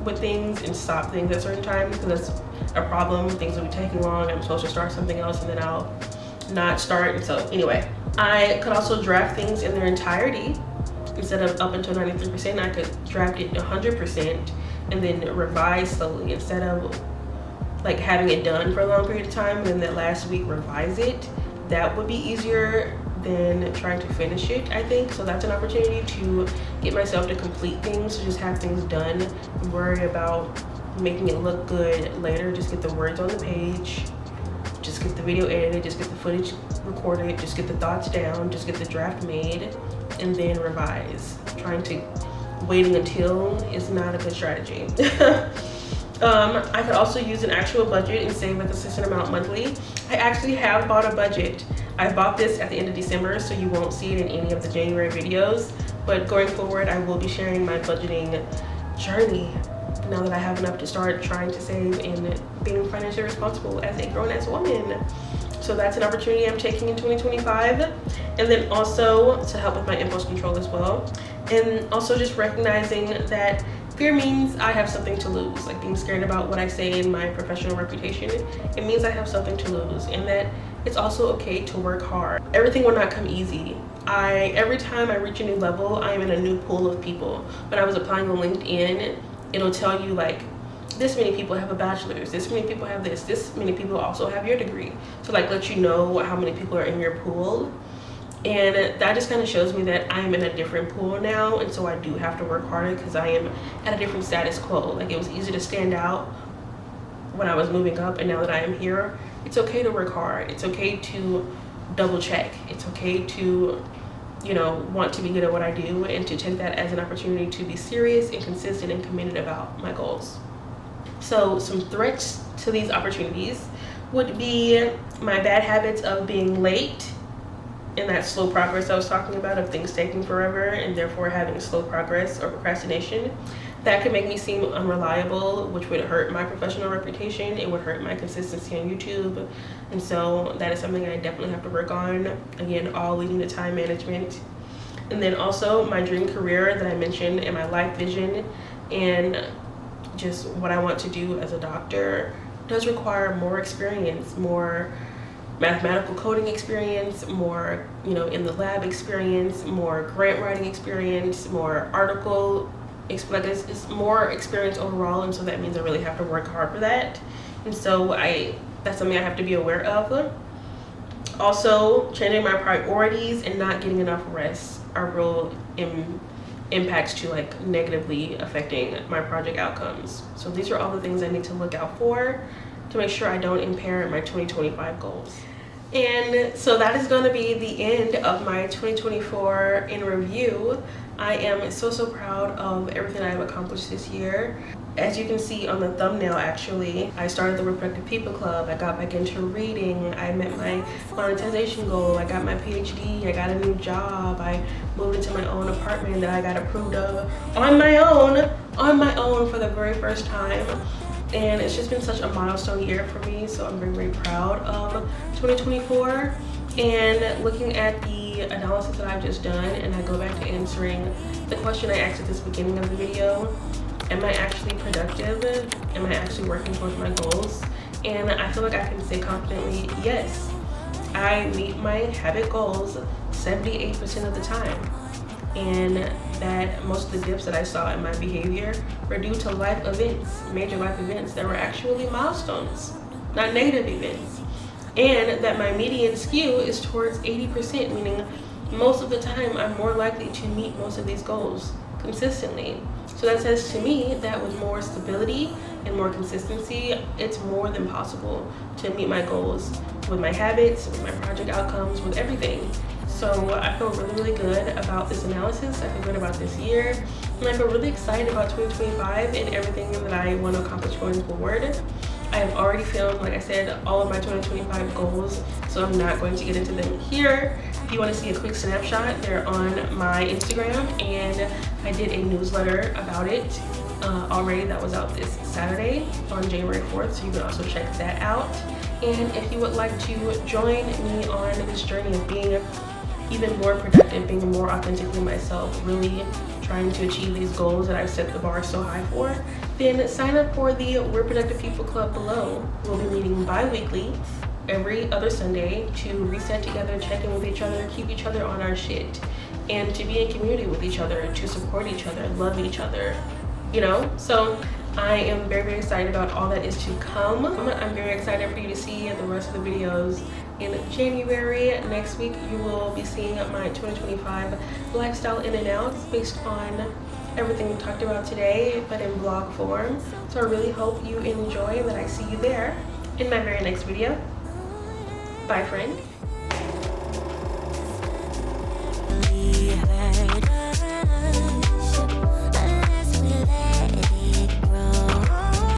with things and stop things at certain times, because that's a problem. Things will be taking long. I'm supposed to start something else and then I'll not start. And so anyway, I could also draft things in their entirety. Instead of up until 93%, I could draft it 100% and then revise slowly, instead of like having it done for a long period of time and then that last week revise it. That would be easier than trying to finish it, I think. So that's an opportunity to get myself to complete things, to just have things done, worry about making it look good later. Just get the words on the page, just get the video edited, just get the footage recorded, just get the thoughts down, just get the draft made, and then revise. Waiting until is not a good strategy. I could also use an actual budget and save a consistent amount monthly. I actually have bought a budget. I bought this at the end of December, so you won't see it in any of the January videos. But going forward, I will be sharing my budgeting journey now that I have enough to start trying to save and being financially responsible as a grown-ass woman. So that's an opportunity I'm taking in 2025. And then also to help with my impulse control as well. And also just recognizing that fear means I have something to lose. Like being scared about what I say in my professional reputation, it means I have something to lose, and that it's also okay to work hard. Everything will not come easy. Every time I reach a new level, I am in a new pool of people. When I was applying on LinkedIn, it'll tell you like, this many people have a bachelor's, this many people have this many people also have your degree. So like let you know how many people are in your pool. And that just kind of shows me that I am in a different pool now, and so I do have to work harder because I am at a different status quo. Like it was easy to stand out when I was moving up, and now that I am here, it's okay to work hard. It's okay to double check. It's okay to, want to be good at what I do, and to take that as an opportunity to be serious and consistent and committed about my goals. So some threats to these opportunities would be my bad habits of being late, and that slow progress I was talking about, of things taking forever and therefore having slow progress or procrastination. That could make me seem unreliable, which would hurt my professional reputation. It would hurt my consistency on YouTube. And so that is something I definitely have to work on. Again, all leading to time management. And then also my dream career that I mentioned, and my life vision, and just what I want to do as a doctor does require more experience, more mathematical coding experience, more in the lab experience, more grant writing experience, more article it's more experience overall. And so that means I really have to work hard for that. And so that's something I have to be aware of. Also, changing my priorities and not getting enough rest are real impacts to like negatively affecting my project outcomes. So these are all the things I need to look out for to make sure I don't impair my 2025 goals. And so that is going to be the end of my 2024 in review. I am so proud of everything I've accomplished this year. As you can see on the thumbnail, actually, I started the Reproductive People Club. I got back into reading. I met my monetization goal. I got my PhD. I got a new job. I moved into my own apartment that I got approved of on my own for the very first time. And it's just been such a milestone year for me, so I'm very proud of 2024. And looking at the analysis that I've just done, and I go back to answering the question I asked at this beginning of the video, am I actually productive? Am I actually working towards my goals? And I feel like I can say confidently, yes, I meet my habit goals 78% of the time. And that most of the dips that I saw in my behavior were due to life events, major life events that were actually milestones, not negative events. And that my median skew is towards 80%, meaning most of the time I'm more likely to meet most of these goals consistently. So that says to me that with more stability and more consistency, it's more than possible to meet my goals with my habits, with my project outcomes, with everything. So I feel really good about this analysis. I feel good about this year. And I feel really excited about 2025 and everything that I want to accomplish going forward. I have already filmed, like I said, all of my 2025 goals, so I'm not going to get into them here. If you want to see a quick snapshot, they're on my Instagram, and I did a newsletter about it already that was out this Saturday on January 4th, so you can also check that out. And if you would like to join me on this journey of being even more productive, being more authentically myself, really trying to achieve these goals that I've set the bar so high for, then sign up for the Reproductive People Club below. We'll be meeting bi-weekly every other Sunday to reset together, check in with each other, keep each other on our shit, and to be in community with each other, to support each other, love each other, So I am very, very excited about all that is to come. I'm very excited for you to see the rest of the videos in January. Next week, you will be seeing my 2025 lifestyle in and outs based on everything we talked about today, but in vlog form. So I really hope you enjoy and that I see you there in my very next video. Bye, friend.